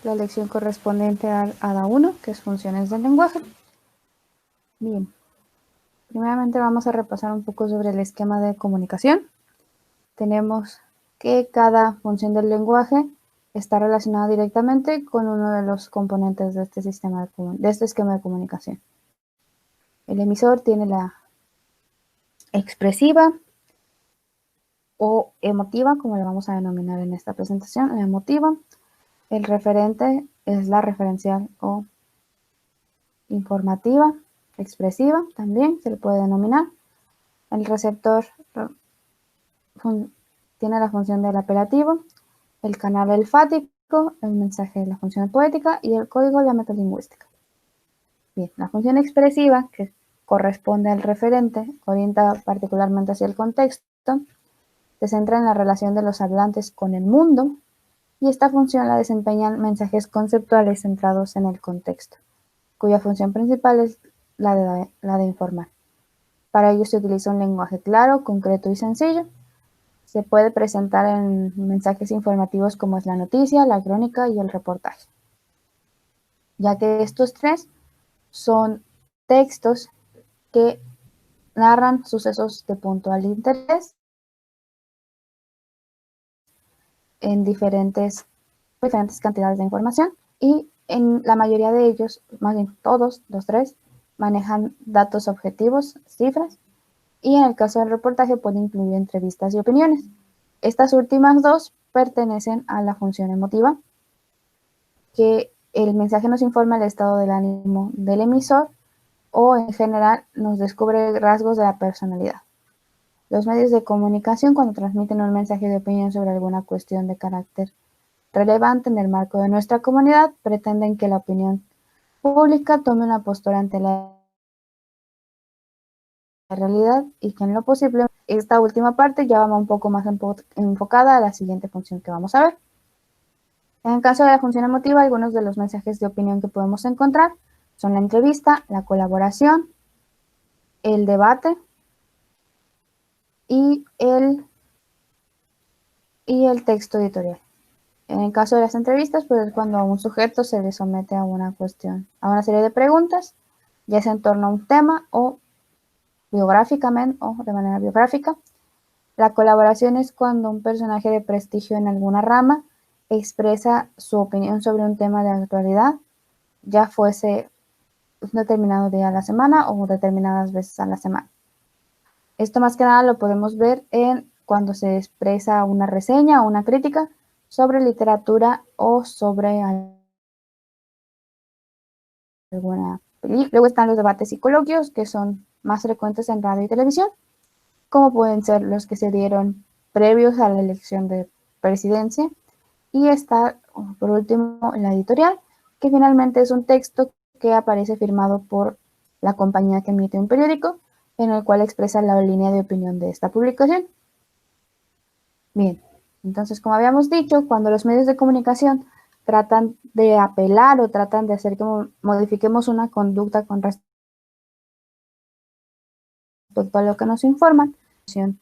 la lección correspondiente al ADA 1, que es funciones del lenguaje. Bien, primeramente vamos a repasar un poco sobre el esquema de comunicación. Tenemos que cada función del lenguaje está relacionada directamente con uno de los componentes de este esquema de comunicación. El emisor tiene la expresiva o emotiva, como le vamos a denominar en esta presentación, la emotiva. El referente es la referencial o informativa, expresiva también se le puede denominar. El receptor tiene la función del apelativo, el canal olfático, el mensaje de la función poética y el código la metalingüística. Bien, la función expresiva, que corresponde al referente, orienta particularmente hacia el contexto, se centra en la relación de los hablantes con el mundo y esta función la desempeñan mensajes conceptuales centrados en el contexto, cuya función principal es la de informar. Para ello se utiliza un lenguaje claro, concreto y sencillo. Se puede presentar en mensajes informativos como es la noticia, la crónica y el reportaje, ya que estos tres son textos que narran sucesos de puntual interés en diferentes cantidades de información y en la mayoría de ellos, más bien todos los tres, manejan datos objetivos, cifras, y en el caso del reportaje puede incluir entrevistas y opiniones. Estas últimas dos pertenecen a la función emotiva, que el mensaje nos informa el estado del ánimo del emisor o en general nos descubre rasgos de la personalidad. Los medios de comunicación, cuando transmiten un mensaje de opinión sobre alguna cuestión de carácter relevante en el marco de nuestra comunidad, pretenden que la opinión pública tome una postura ante la realidad y que en lo posible esta última parte ya va un poco más enfocada a la siguiente función que vamos a ver. En el caso de la función emotiva, algunos de los mensajes de opinión que podemos encontrar son la entrevista, la colaboración, el debate y el texto editorial. En el caso de las entrevistas, pues es cuando a un sujeto se le somete a una cuestión, a una serie de preguntas, ya sea en torno a un tema o biográficamente o de manera biográfica. La colaboración es cuando un personaje de prestigio en alguna rama expresa su opinión sobre un tema de actualidad, ya fuese un determinado día a la semana o determinadas veces a la semana. Esto más que nada lo podemos ver en cuando se expresa una reseña o una crítica sobre literatura o sobre alguna película. Luego están los debates y coloquios, que son más frecuentes en radio y televisión, como pueden ser los que se dieron previos a la elección de presidencia. Y está, por último, la editorial, que finalmente es un texto que aparece firmado por la compañía que emite un periódico, en el cual expresa la línea de opinión de esta publicación. Bien, entonces, como habíamos dicho, cuando los medios de comunicación tratan de apelar o tratan de hacer que modifiquemos una conducta con respecto a lo que nos informan,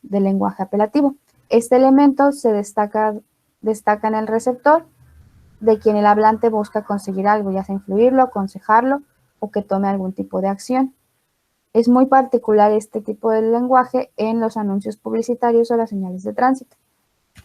del lenguaje apelativo. Este elemento se destaca en el receptor, de quien el hablante busca conseguir algo, ya sea influirlo, aconsejarlo o que tome algún tipo de acción. Es muy particular este tipo de lenguaje en los anuncios publicitarios o las señales de tránsito.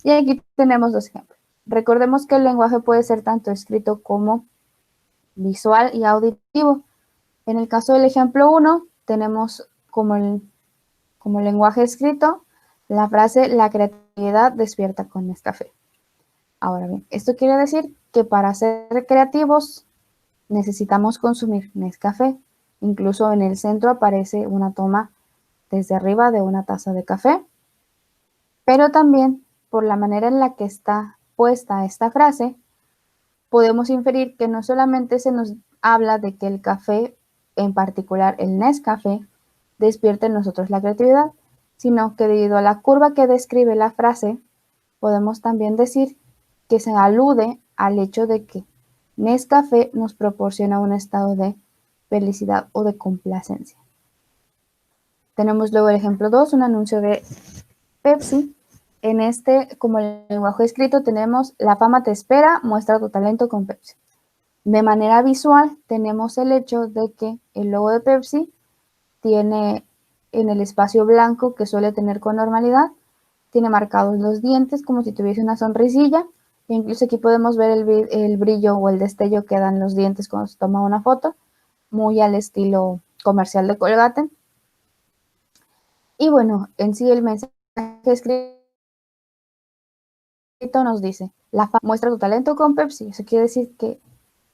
Y aquí tenemos dos ejemplos. Recordemos que el lenguaje puede ser tanto escrito como visual y auditivo. En el caso del ejemplo 1, tenemos como lenguaje escrito la frase "la creatividad despierta con Nescafé". Ahora bien, esto quiere decir que para ser creativos necesitamos consumir Nescafé. Incluso en el centro aparece una toma desde arriba de una taza de café, pero también por la manera en la que está puesta esta frase, podemos inferir que no solamente se nos habla de que el café, en particular el Nescafé, despierta en nosotros la creatividad, sino que debido a la curva que describe la frase, podemos también decir que se alude al hecho de que Nescafé nos proporciona un estado de felicidad o de complacencia. Tenemos luego el ejemplo 2, un anuncio de Pepsi, En este, como el lenguaje escrito, tenemos la fama te espera, muestra tu talento con Pepsi. De manera visual, tenemos el hecho de que el logo de Pepsi tiene en el espacio blanco que suele tener con normalidad, tiene marcados los dientes como si tuviese una sonrisilla. E incluso aquí podemos ver el brillo o el destello que dan los dientes cuando se toma una foto, muy al estilo comercial de Colgate. Y bueno, en sí el mensaje escrito nos dice, la fama muestra tu talento con Pepsi. Eso quiere decir que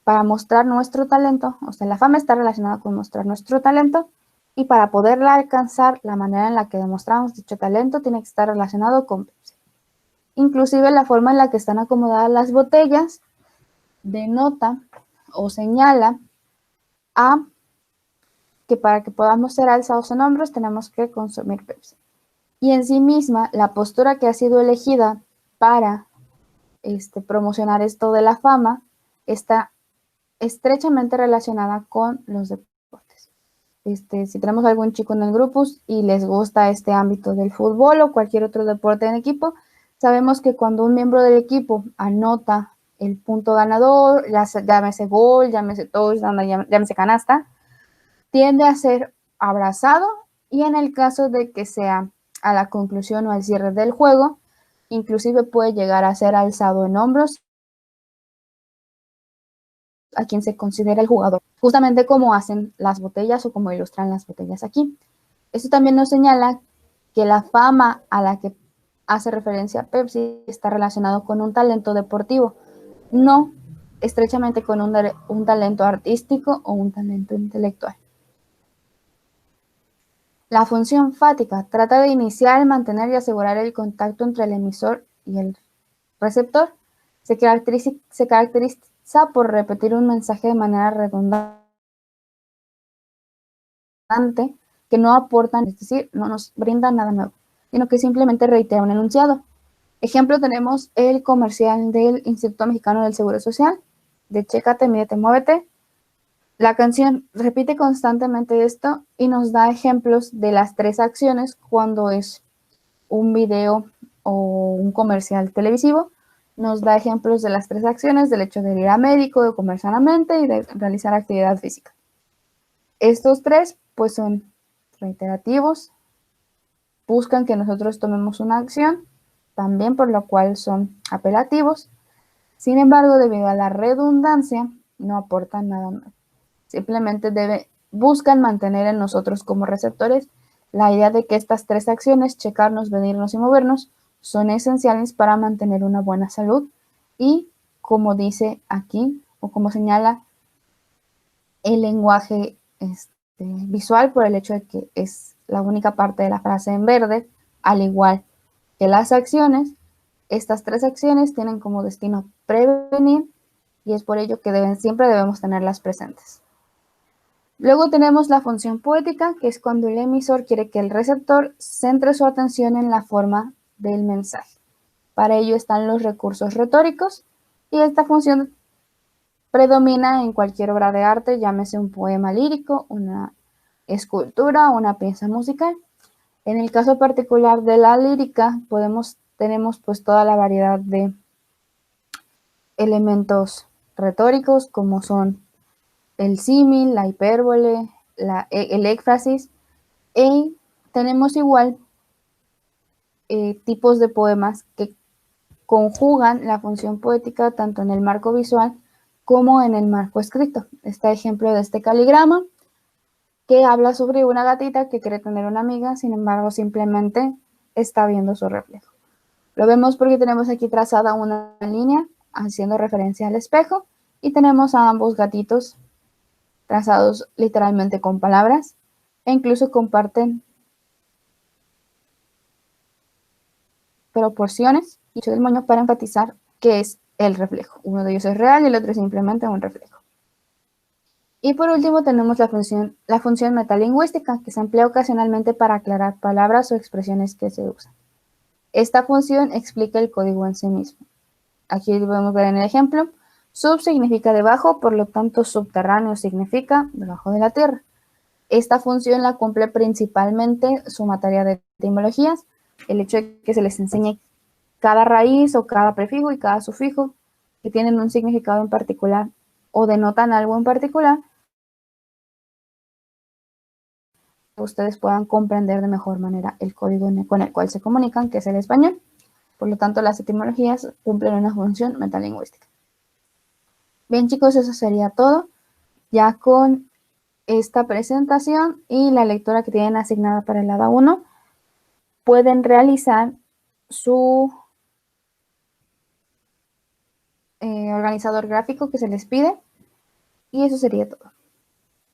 para mostrar nuestro talento, o sea, la fama está relacionada con mostrar nuestro talento, y para poderla alcanzar, la manera en la que demostramos dicho talento tiene que estar relacionado con Pepsi. Inclusive la forma en la que están acomodadas las botellas denota o señala a que para que podamos ser alzados en hombros tenemos que consumir Pepsi. Y en sí misma, la postura que ha sido elegida para promocionar esto de la fama está estrechamente relacionada con los deportes. Si tenemos algún chico en el grupo y les gusta este ámbito del fútbol o cualquier otro deporte en equipo, sabemos que cuando un miembro del equipo anota el punto ganador, llámese gol, llámese touchdown, llámese canasta, tiende a ser abrazado, y en el caso de que sea a la conclusión o al cierre del juego, inclusive puede llegar a ser alzado en hombros a quien se considera el jugador, justamente como hacen las botellas o como ilustran las botellas aquí. Esto también nos señala que la fama a la que hace referencia Pepsi está relacionado con un talento deportivo, no estrechamente con un talento artístico o un talento intelectual. La función fática trata de iniciar, mantener y asegurar el contacto entre el emisor y el receptor. Se caracteriza por repetir un mensaje de manera redundante que no aportan, es decir, no nos brindan nada nuevo, sino que simplemente reitera un enunciado. Ejemplo, tenemos el comercial del Instituto Mexicano del Seguro Social, de Chécate, Mídete, Muévete. La canción repite constantemente esto y nos da ejemplos de las 3 acciones cuando es un video o un comercial televisivo. Nos da ejemplos de las 3 acciones, del hecho de ir a médico, de comer sanamente y de realizar actividad física. Estos 3 pues son reiterativos, buscan que nosotros tomemos una acción, también por lo cual son apelativos. Sin embargo, debido a la redundancia, no aportan nada nuevo. Simplemente buscan mantener en nosotros como receptores la idea de que estas 3 acciones, checarnos, venirnos y movernos, son esenciales para mantener una buena salud, y como dice aquí, o como señala el lenguaje visual, por el hecho de que es la única parte de la frase en verde, al igual que las acciones, estas 3 acciones tienen como destino prevenir, y es por ello que siempre debemos tenerlas presentes. Luego tenemos la función poética, que es cuando el emisor quiere que el receptor centre su atención en la forma del mensaje. Para ello están los recursos retóricos, y esta función predomina en cualquier obra de arte, llámese un poema lírico, una escultura o una pieza musical. En el caso particular de la lírica, tenemos pues toda la variedad de elementos retóricos, como son el símil, la hipérbole, el éfrasis, y tenemos igual tipos de poemas que conjugan la función poética tanto en el marco visual como en el marco escrito. Está ejemplo de este caligrama, que habla sobre una gatita que quiere tener una amiga, sin embargo simplemente está viendo su reflejo. Lo vemos porque tenemos aquí trazada una línea haciendo referencia al espejo, y tenemos a ambos gatitos trazados literalmente con palabras, e incluso comparten proporciones y del moño para enfatizar que es el reflejo. Uno de ellos es real y el otro es simplemente un reflejo. Y por último tenemos la función metalingüística, que se emplea ocasionalmente para aclarar palabras o expresiones que se usan. Esta función explica el código en sí mismo. Aquí podemos ver en el ejemplo, sub significa debajo, por lo tanto subterráneo significa debajo de la tierra. Esta función la cumple principalmente su materia de etimologías, el hecho de que se les enseñe cada raíz o cada prefijo y cada sufijo que tienen un significado en particular o denotan algo en particular, ustedes puedan comprender de mejor manera el código con el cual se comunican, que es el español. Por lo tanto, las etimologías cumplen una función metalingüística. Bien, chicos, eso sería todo. Ya con esta presentación y la lectura que tienen asignada para el ADA 1, pueden realizar su organizador gráfico que se les pide. Y eso sería todo.